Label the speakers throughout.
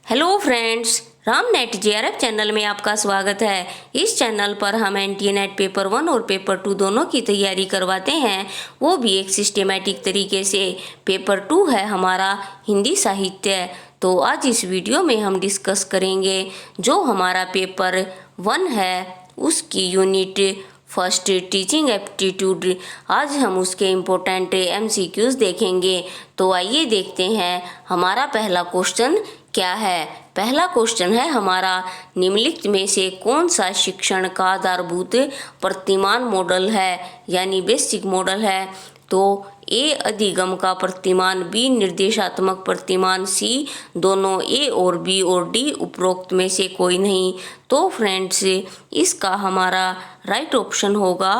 Speaker 1: Hello friends, Ram net JRF channel में आपका स्वागत है। इस चैनल पर हम एनटीए नेट पेपर 1 और पेपर 2 दोनों की तैयारी करवाते हैं, वो भी एक सिस्टेमेटिक तरीके से। पेपर 2 है हमारा हिंदी साहित्य। तो आज इस वीडियो में हम डिस्कस करेंगे जो हमारा पेपर 1 है उसकी यूनिट फर्स्ट टीचिंग एप्टीट्यूड। आज हम उसके इम्पोर्टेंट एमसीक्यूज देखेंगे। तो आइए देखते हैं हमारा पहला क्वेश्चन क्या है। पहला क्वेश्चन है हमारा, निम्नलिखित में से कौन सा शिक्षण का आधारभूत प्रतिमान मॉडल है, यानी बेसिक मॉडल है। तो ए अधिगम का प्रतिमान, बी निर्देशात्मक प्रतिमान, सी दोनों ए और बी और डी उपरोक्त में से कोई नहीं। तो फ्रेंड्स इसका हमारा राइट ऑप्शन होगा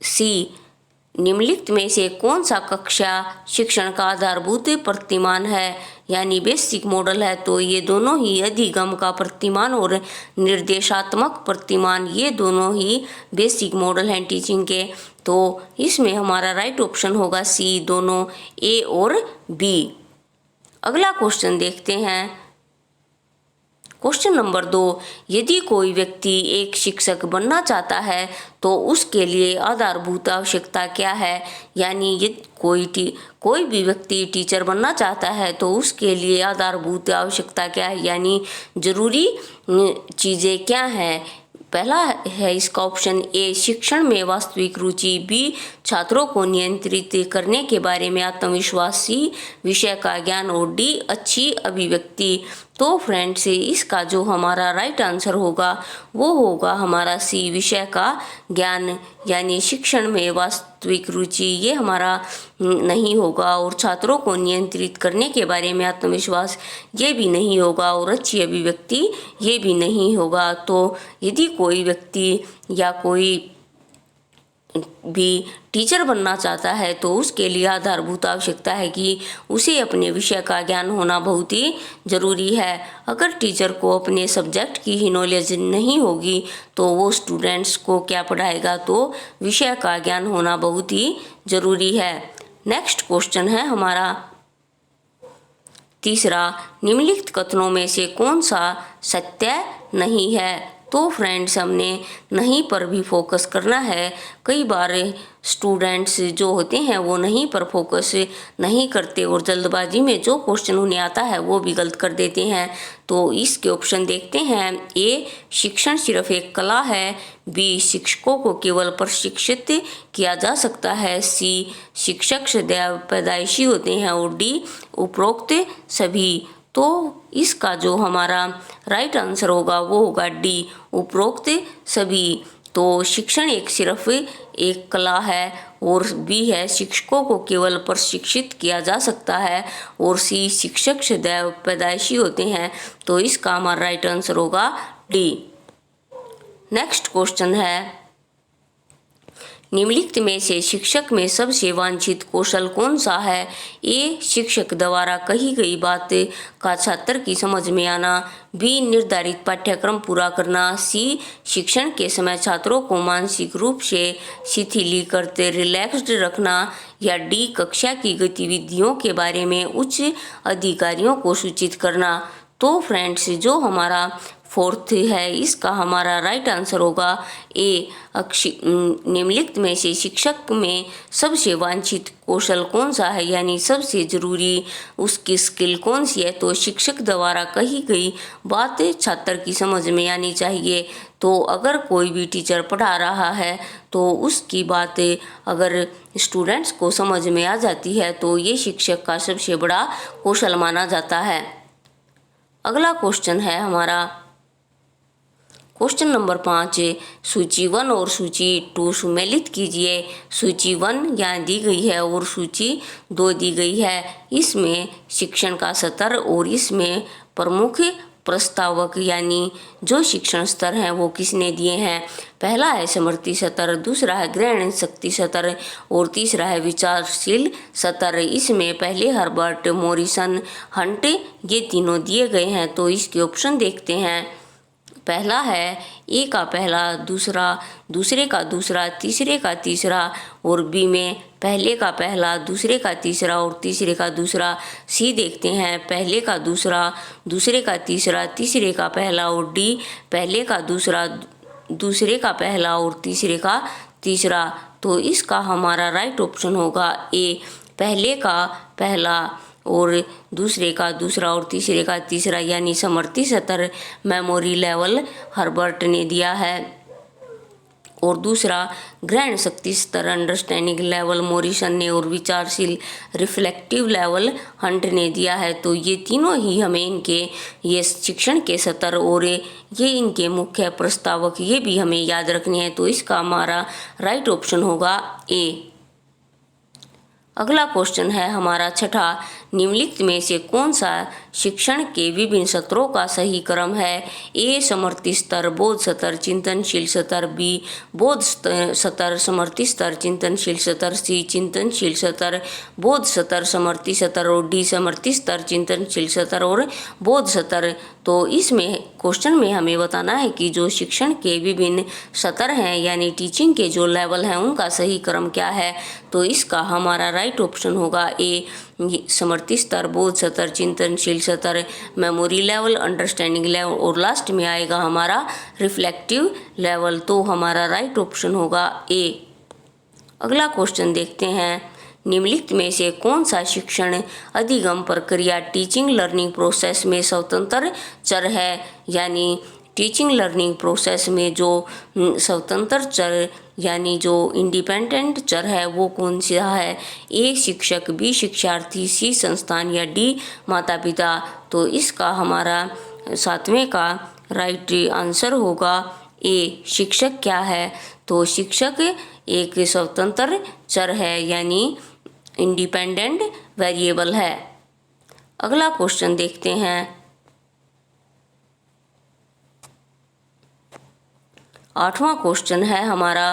Speaker 1: सी। निम्नलिखित में से कौन सा कक्षा शिक्षण का आधारभूत प्रतिमान है, यानी बेसिक मॉडल है। तो ये दोनों ही अधिगम का प्रतिमान और निर्देशात्मक प्रतिमान, ये दोनों ही बेसिक मॉडल हैं टीचिंग के। तो इसमें हमारा राइट ऑप्शन होगा सी, दोनों ए और बी। अगला क्वेश्चन देखते हैं। क्वेश्चन नंबर 2, यदि कोई व्यक्ति एक शिक्षक बनना चाहता है तो उसके लिए आधारभूत आवश्यकता क्या है, यानी यदि कोई भी व्यक्ति टीचर बनना चाहता है तो उसके लिए आधारभूत आवश्यकता क्या है, यानी जरूरी चीज़ें क्या हैं। पहला है इसका ऑप्शन ए, शिक्षण में वास्तविक रुचि, बी छात्रों को नियंत्रित करने के बारे में आत्मविश्वास, सी विषय का ज्ञान और डी अच्छी अभिव्यक्ति। तो फ्रेंड्स इसका जो हमारा राइट आंसर होगा वो होगा हमारा सी, विषय का ज्ञान, यानी शिक्षण में वास्तविक रुचि ये हमारा नहीं होगा, और छात्रों को नियंत्रित करने के बारे में आत्मविश्वास ये भी नहीं होगा, और अच्छी अभिव्यक्ति ये भी नहीं होगा। तो यदि कोई व्यक्ति या कोई भी टीचर बनना चाहता है तो उसके लिए आधारभूत आवश्यकता है कि उसे अपने विषय का ज्ञान होना बहुत ही ज़रूरी है। अगर टीचर को अपने सब्जेक्ट की ही नॉलेज नहीं होगी तो वो स्टूडेंट्स को क्या पढ़ाएगा। तो विषय का ज्ञान होना बहुत ही ज़रूरी है। नेक्स्ट क्वेश्चन है हमारा तीसरा, निम्नलिखित कथनों में से कौन सा सत्य नहीं है। तो फ्रेंड्स हमने नहीं पर भी फोकस करना है। कई बार स्टूडेंट्स जो होते हैं वो नहीं पर फोकस नहीं करते और जल्दबाजी में जो क्वेश्चन उन्हें आता है वो भी गलत कर देते हैं। तो इसके ऑप्शन देखते हैं। ए, शिक्षण सिर्फ एक कला है, बी शिक्षकों को केवल प्रशिक्षित किया जा सकता है, सी शिक्षक सदैव पैदाइशी होते हैं, और डी उपरोक्त सभी। तो इसका जो हमारा राइट आंसर होगा वो होगा डी, उपरोक्त सभी। तो शिक्षण एक सिर्फ एक कला है, और बी है शिक्षकों को केवल प्रशिक्षित किया जा सकता है, और सी शिक्षक सदैव पैदाइशी होते हैं। तो इसका हमारा राइट आंसर होगा डी। नेक्स्ट क्वेश्चन है, निम्नलिखित में से शिक्षक में सबसे वांछित कौशल कौन सा है। ए, शिक्षक द्वारा कही गई बात का छात्र की समझ में आना, बी निर्धारित पाठ्यक्रम पूरा करना, सी शिक्षण के समय छात्रों को मानसिक रूप से शिथिल करते रिलैक्स्ड रखना, या डी कक्षा की गतिविधियों के बारे में उच्च अधिकारियों को सूचित करना। तो फ्रेंड्स जो हमारा फोर्थ है इसका हमारा राइट आंसर होगा ए, निम्नलिखित में से शिक्षक में सबसे वांछित कौशल कौन सा है, यानी सबसे जरूरी उसकी स्किल कौन सी है। तो शिक्षक द्वारा कही गई बात छात्र की समझ में आनी चाहिए। तो अगर कोई भी टीचर पढ़ा रहा है तो उसकी बातें अगर स्टूडेंट्स को समझ में आ जाती है तो ये शिक्षक का सबसे बड़ा कौशल माना जाता है। अगला क्वेश्चन है हमारा क्वेश्चन नंबर 5, सूची 1 और सूची 2 सुमेलित कीजिए। सूची 1 यहाँ दी गई है और सूची 2 दी गई है। इसमें शिक्षण का स्तर और इसमें प्रमुख प्रस्तावक यानी जो शिक्षण स्तर हैं वो किसने दिए हैं। पहला है समृद्धि स्तर, दूसरा है ग्रहण शक्ति स्तर, और तीसरा है विचारशील स्तर। इसमें पहले हर्बर्ट, मॉरिसन, हंट ये तीनों दिए गए हैं। तो इसके ऑप्शन देखते हैं। पहला है ए का पहला, दूसरा, दूसरे का दूसरा, तीसरे का तीसरा, और बी में पहले का पहला, दूसरे का तीसरा और तीसरे का दूसरा। सी देखते हैं पहले का दूसरा, दूसरे का तीसरा, तीसरे का पहला, और डी पहले का दूसरा, दूसरे का पहला और तीसरे का तीसरा। तो इसका हमारा राइट ऑप्शन होगा ए, पहले का पहला और दूसरे का दूसरा और तीसरे का तीसरा, यानी समवर्ती स्तर मेमोरी लेवल हर्बर्ट ने दिया है। और दूसरा ग्रहण शक्ति स्तर अंडरस्टैंडिंग लेवल मॉरिसन ने, और विचारशील रिफ्लेक्टिव लेवल हंट ने दिया है। तो ये तीनों ही हमें इनके ये शिक्षण के स्तर और ये इनके मुख्य प्रस्तावक ये भी हमें याद रखने हैं। तो इसका हमारा राइट ऑप्शन होगा ए। अगला क्वेश्चन है हमारा छठा, निम्नलिखित में से कौन सा शिक्षण के विभिन्न सत्रों का सही क्रम है? ए समवर्ती स्तर, बोध स्तर, चिंतनशील स्तर, बी बोध स्तर, समवर्ती स्तर, चिंतनशील स्तर, सी चिंतनशील स्तर, बोध स्तर, समवर्ती स्तर, और डी समवर्ती स्तर, चिंतनशील स्तर और बोध स्तर। तो इसमें क्वेश्चन में हमें बताना है कि जो शिक्षण के विभिन्न स्तर हैं यानी टीचिंग के जो लेवल हैं उनका सही क्रम क्या है। तो इसका हमारा राइट ऑप्शन होगा ए, समवर्ती स्तर, बोध स्तर, चिंतनशील स्तर, मेमोरी लेवल, अंडरस्टैंडिंग लेवल, और लास्ट में आएगा हमारा रिफ्लेक्टिव लेवल। तो हमारा राइट ऑप्शन होगा ए। अगला क्वेश्चन देखते हैं, निम्नलिखित में से कौन सा शिक्षण अधिगम प्रक्रिया टीचिंग लर्निंग प्रोसेस में स्वतंत्र चर है? यानी टीचिंग लर्निंग प्रोसेस में जो स्वतंत्र चर यानी जो इंडिपेंडेंट चर है वो कौन सा है? ए शिक्षक, बी शिक्षार्थी, सी संस्थान, या डी माता पिता। तो इसका हमारा सातवें का राइट आंसर होगा ए, शिक्षक क्या है? तो शिक्षक एक स्वतंत्र चर है यानी इंडिपेंडेंट वेरिएबल है। अगला क्वेश्चन देखते हैं, आठवां क्वेश्चन है हमारा,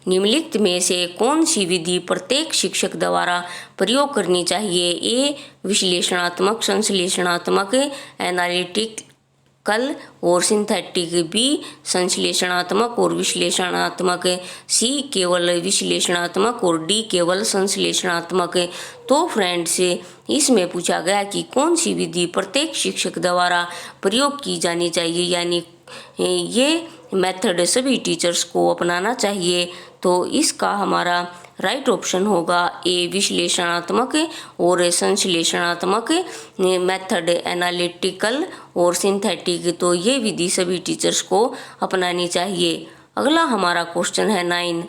Speaker 1: निम्नलिखित में से कौन सी विधि प्रत्येक शिक्षक द्वारा प्रयोग करनी चाहिए? ए विश्लेषणात्मक, संश्लेषणात्मक, एनालिटिकल और सिंथेटिक, बी संश्लेषणात्मक और विश्लेषणात्मक, सी केवल विश्लेषणात्मक और डी केवल संश्लेषणात्मक। तो फ्रेंड्स इसमें पूछा गया कि कौन सी विधि प्रत्येक शिक्षक द्वारा प्रयोग की जानी चाहिए, यानी ये मेथड सभी टीचर्स को अपनाना चाहिए। तो इसका हमारा राइट ऑप्शन होगा ए, विश्लेषणात्मक और संश्लेषणात्मक मेथड, एनालिटिकल और सिंथेटिक। तो ये विधि सभी टीचर्स को अपनानी चाहिए। अगला हमारा क्वेश्चन है 9,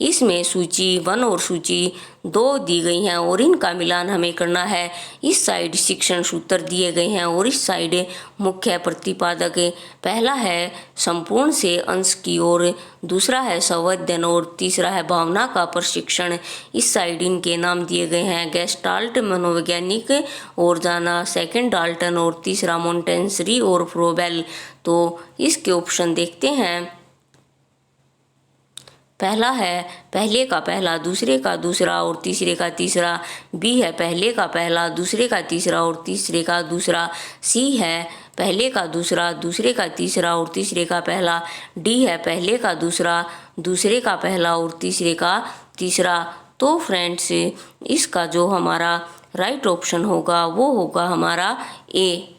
Speaker 1: इसमें सूची 1 और सूची 2 दी गई हैं और इनका मिलान हमें करना है। इस साइड शिक्षण सूत्र दिए गए हैं और इस साइड मुख्य प्रतिपादक। पहला है संपूर्ण से अंश की ओर, दूसरा है संवेदन और तीसरा है भावना का प्रशिक्षण। इस साइड इनके नाम दिए गए हैं, गेस्टाल्ट मनोवैज्ञानिक और जाना, सेकंड डाल्टन और तीसरा मोंटेसरी और फ्रोबेल। तो इसके ऑप्शन देखते हैं, पहला है पहले का पहला, दूसरे का दूसरा और तीसरे का तीसरा, बी है पहले का पहला, दूसरे का तीसरा और तीसरे का दूसरा, सी है पहले का दूसरा, दूसरे का तीसरा और तीसरे का पहला, डी है पहले का दूसरा, दूसरे का पहला और तीसरे का तीसरा। तो फ्रेंड्स इसका जो हमारा राइट ऑप्शन होगा वो होगा हमारा ए।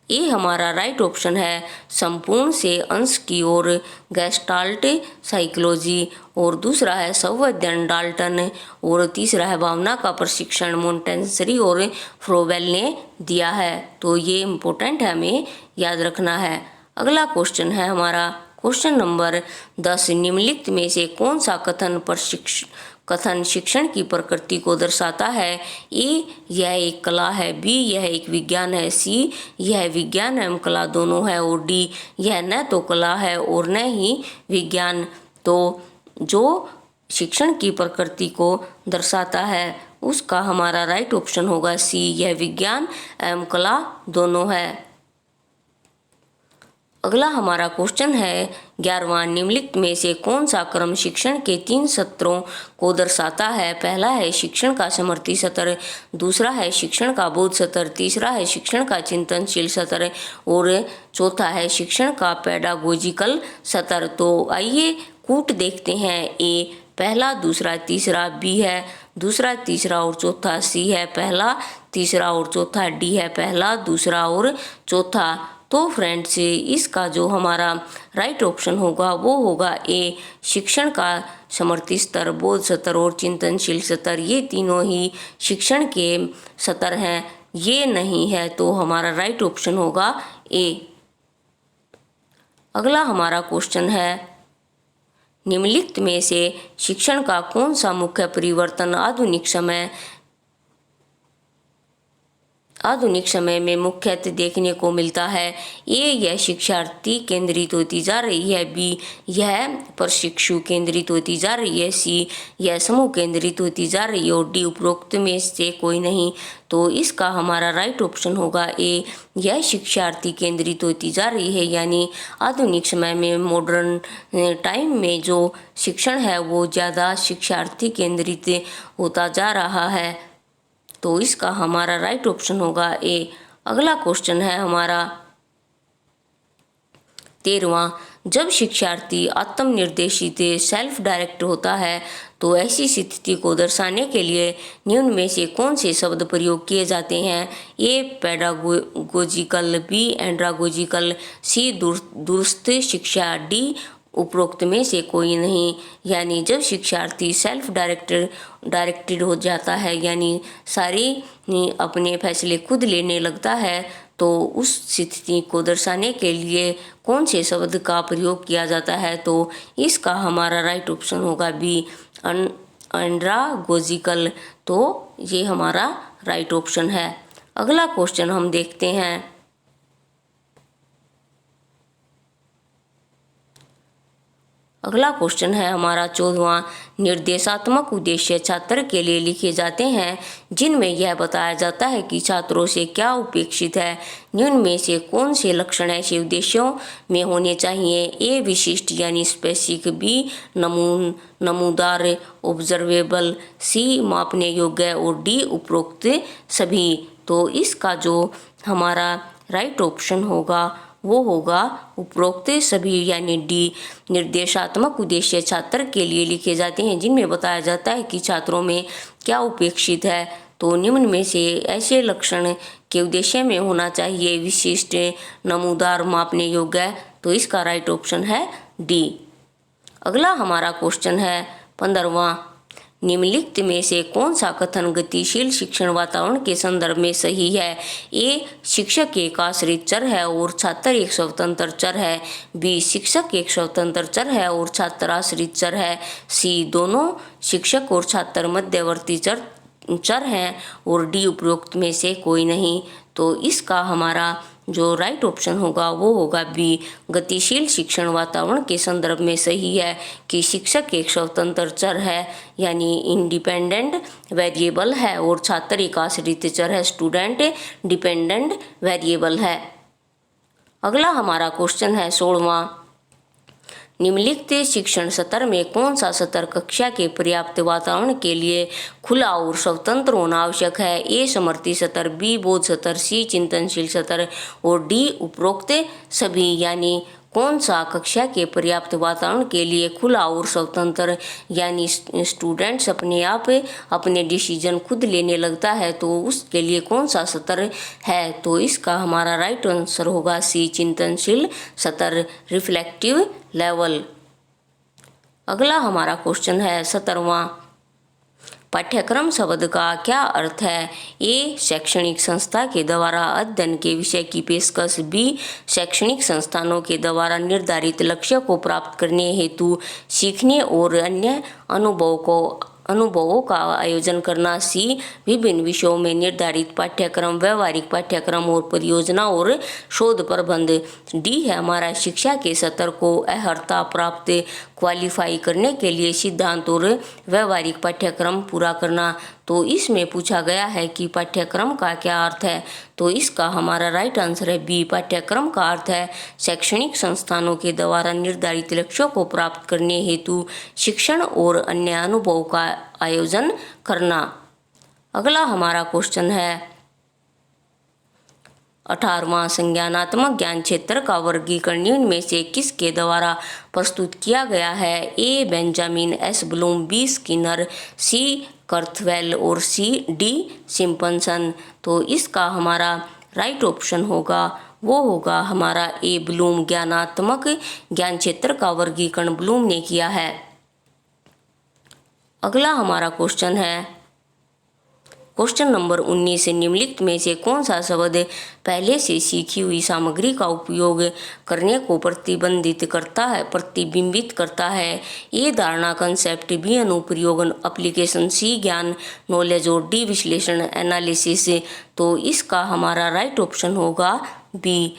Speaker 1: ये हमारा राइट ऑप्शन है संपूर्ण से अंश की ओर, गेस्टाल्ट साइकोलॉजी, और दूसरा है संवेदन डाल्टन, और तीसरा है भावना का प्रशिक्षण मोंटेसरी और फ्रोबेल ने दिया है। तो ये इम्पोर्टेंट है, हमें याद रखना है। अगला क्वेश्चन है हमारा क्वेश्चन नंबर 10, निम्नलिखित में से कौन सा कथन शिक्षण की प्रकृति को दर्शाता है? ए यह एक कला है, बी यह एक विज्ञान है, सी यह विज्ञान एवं कला दोनों है, और डी यह न तो कला है और न ही विज्ञान। तो जो शिक्षण की प्रकृति को दर्शाता है उसका हमारा राइट ऑप्शन होगा सी, यह विज्ञान एवं कला दोनों है। अगला हमारा क्वेश्चन है, 11वां, निम्नलिखित में से कौन सा क्रम शिक्षण के 3 सत्रों को दर्शाता है? पहला है शिक्षण का स्मृति सत्र, दूसरा है शिक्षण का बोध सत्र, तीसरा है शिक्षण का चिंतनशील सत्र और चौथा है शिक्षण का पेडागोजिकल सत्र। तो आइए कूट देखते हैं। ए पहला, दूसरा, तीसरा, बी है दूसरा, तीसरा और चौथा, सी है पहला, तीसरा और चौथा, डी है पहला, दूसरा और चौथा। तो फ्रेंड्स, इसका जो हमारा राइट ऑप्शन होगा वो होगा ए, शिक्षण का स्मृति स्तर, बोध स्तर और चिंतनशील स्तर। ये तीनों ही शिक्षण के स्तर हैं, ये नहीं है, तो हमारा राइट ऑप्शन होगा ए। अगला हमारा क्वेश्चन है, निम्नलिखित में से शिक्षण का कौन सा मुख्य परिवर्तन आधुनिक समय में मुख्यतः देखने को मिलता है? ए, यह शिक्षार्थी केंद्रित होती जा रही है, बी, यह प्रशिक्षु केंद्रित होती जा रही है, सी, यह समूह केंद्रित होती जा रही है और डी, उपरोक्त में से कोई नहीं। तो इसका हमारा राइट ऑप्शन होगा ए, यह शिक्षार्थी केंद्रित होती जा रही है, यानी आधुनिक समय में मॉडर्न टाइम में जो शिक्षण है वो ज़्यादा शिक्षार्थी केंद्रित होता जा रहा है। तो इसका हमारा राइट ऑप्शन होगा ए। अगला क्वेश्चन है हमारा 13वां, जब शिक्षार्थी आत्मनिर्देशित सेल्फ डायरेक्ट होता है तो ऐसी स्थिति को दर्शाने के लिए निम्न में से कौन से शब्द प्रयोग किए जाते हैं? ए, पेडागोजिकल, बी, एंड्रागोजिकल, सी, दूरस्थ शिक्षा, डी, उपरोक्त में से कोई नहीं। यानी जब शिक्षार्थी सेल्फ डायरेक्टेड हो जाता है, यानी सारी अपने फैसले खुद लेने लगता है, तो उस स्थिति को दर्शाने के लिए कौन से शब्द का प्रयोग किया जाता है? तो इसका हमारा राइट ऑप्शन होगा बी, एंड्रागोजिकल। तो ये हमारा राइट ऑप्शन है। अगला क्वेश्चन हम देखते हैं, अगला क्वेश्चन है हमारा 14वां, निर्देशात्मक उद्देश्य छात्र के लिए लिखे जाते हैं जिनमें यह बताया जाता है कि छात्रों से क्या अपेक्षित है। निम्न में से कौन से लक्षण ऐसे उद्देश्यों में होने चाहिए? ए, विशिष्ट यानी स्पेसिफिक, बी, नमूदार ऑब्जर्वेबल, सी, मापने योग्य और डी, उपरोक्त सभी। तो इसका जो हमारा राइट ऑप्शन होगा वो होगा उपरोक्त सभी, यानी डी। निर्देशात्मक उद्देश्य छात्र के लिए लिखे जाते हैं जिनमें बताया जाता है कि छात्रों में क्या अपेक्षित है। तो निम्न में से ऐसे लक्षण के उद्देश्य में होना चाहिए विशिष्ट, नमूदार, मापने योग्य। तो इसका राइट ऑप्शन है डी। अगला हमारा क्वेश्चन है 15वां, निम्नलिखित में से कौन सा कथन गतिशील शिक्षण वातावरण के संदर्भ में सही है? ए, शिक्षक एक आश्रित चर है और छात्र एक स्वतंत्र चर है, बी, शिक्षक एक स्वतंत्र चर है और छात्र आश्रित चर है, सी, दोनों शिक्षक और छात्र मध्यवर्ती चर हैं और डी, उपरोक्त में से कोई नहीं। तो इसका हमारा जो राइट ऑप्शन होगा वो होगा बी, गतिशील शिक्षण वातावरण के संदर्भ में सही है कि शिक्षक एक स्वतंत्र चर है, यानी इंडिपेंडेंट वेरिएबल है और छात्र एक आश्रित चर है, स्टूडेंट डिपेंडेंट वेरिएबल है। अगला हमारा क्वेश्चन है 16वां, निम्नलिखित शिक्षण सत्र में कौन सा सत्र कक्षा के पर्याप्त वातावरण के लिए खुला और स्वतंत्र होना आवश्यक है? ए, स्मृति सत्र, बी, बोध सत्र, सी, चिंतनशील सत्र और डी, उपरोक्त सभी। यानी कौन सा कक्षा के पर्याप्त वातावरण के लिए खुला और स्वतंत्र, यानी स्टूडेंट्स अपने आप अपने डिसीजन खुद लेने लगता है, तो उसके लिए कौन सा सत्र है? तो इसका हमारा राइट आंसर होगा सी, चिंतनशील सत्र, रिफ्लेक्टिव लेवल। अगला हमारा क्वेश्चन है 17वां, पाठ्यक्रम शब्द का क्या अर्थ है? ए, शैक्षणिक संस्था के द्वारा अध्ययन के विषय की पेशकश, बी, शैक्षणिक संस्थानों के द्वारा निर्धारित लक्ष्य को प्राप्त करने हेतु सीखने और अन्य अनुभवों का आयोजन करना, सी, विभिन्न विषयों में निर्धारित पाठ्यक्रम, व्यवहारिक पाठ्यक्रम और परियोजना और शोध प्रबंध, डी है हमारा शिक्षा के सत्र को अर्हता प्राप्त क्वालिफाई करने के लिए सिद्धांत और व्यवहारिक पाठ्यक्रम पूरा करना। तो इसमें पूछा गया है कि पाठ्यक्रम का क्या अर्थ है, तो इसका हमारा राइट आंसर है बी। पाठ्यक्रम का अर्थ है शैक्षणिक संस्थानों के द्वारा निर्धारित लक्ष्यों को प्राप्त करने हेतु शिक्षण और अन्य अनुभव का आयोजन करना। अगला हमारा क्वेश्चन है 18वां संज्ञानात्मक ज्ञान क्षेत्र का वर्गीकरण इनमें से किसके द्वारा प्रस्तुत किया गया है। A Benjamin S Bloom, b Skinner, c कर्थवेल और सी डी सिम्पसन। तो इसका हमारा राइट ऑप्शन होगा वो होगा हमारा ए ब्लूम। ज्ञानात्मक ज्ञान क्षेत्र का वर्गीकरण ब्लूम ने किया है। अगला हमारा क्वेश्चन है क्वेश्चन नंबर 19, निम्नलिखित में से कौन सा शब्द पहले से सीखी हुई सामग्री का उपयोग करने को प्रतिबिंबित करता है। ये धारणा, कंसेप्ट, बी अनुप्रयोग एप्लीकेशन, सी ज्ञान नॉलेज और डी विश्लेषण एनालिसिस। तो इसका हमारा राइट ऑप्शन होगा बी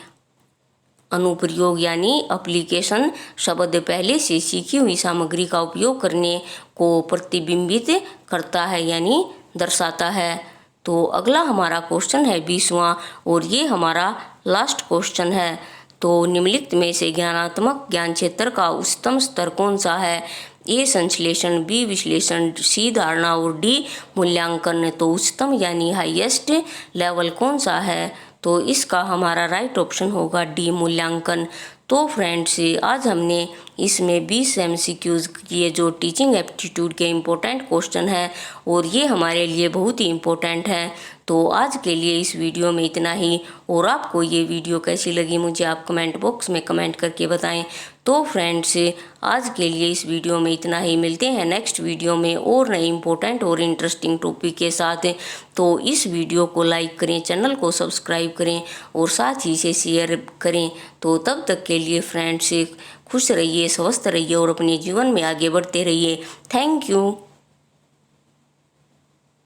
Speaker 1: अनुप्रयोग यानी एप्लीकेशन शब्द पहले से सीखी हुई सामग्री का उपयोग करने को प्रतिबिंबित करता है यानी दर्शाता है। तो अगला हमारा क्वेश्चन है 20वां और ये हमारा लास्ट क्वेश्चन है। तो निम्नलिखित में से ज्ञानात्मक ज्ञान क्षेत्र का उच्चतम स्तर कौन सा है। ए संश्लेषण, बी विश्लेषण, सी धारणा और डी मूल्यांकन। तो उच्चतम यानी हाईएस्ट लेवल कौन सा है, तो इसका हमारा राइट ऑप्शन होगा डी मूल्यांकन। तो फ्रेंड्स आज हमने इसमें 20 MCQs किए जो टीचिंग एप्टीट्यूड के इम्पोर्टेंट क्वेश्चन हैं और ये हमारे लिए बहुत ही इम्पोर्टेंट हैं। तो आज के लिए इस वीडियो में इतना ही और आपको ये वीडियो कैसी लगी मुझे आप कमेंट बॉक्स में कमेंट करके बताएं। तो फ्रेंड्स आज के लिए इस वीडियो में इतना ही, मिलते हैं नेक्स्ट वीडियो में और नए इम्पोर्टेंट और इंटरेस्टिंग टॉपिक के साथ। तो इस वीडियो को लाइक करें, चैनल को सब्सक्राइब करें और साथ ही से शेयर करें। तो तब तक के लिए फ्रेंड्स खुश रहिए, स्वस्थ रहिए और अपने जीवन में आगे बढ़ते रहिए। Thank you.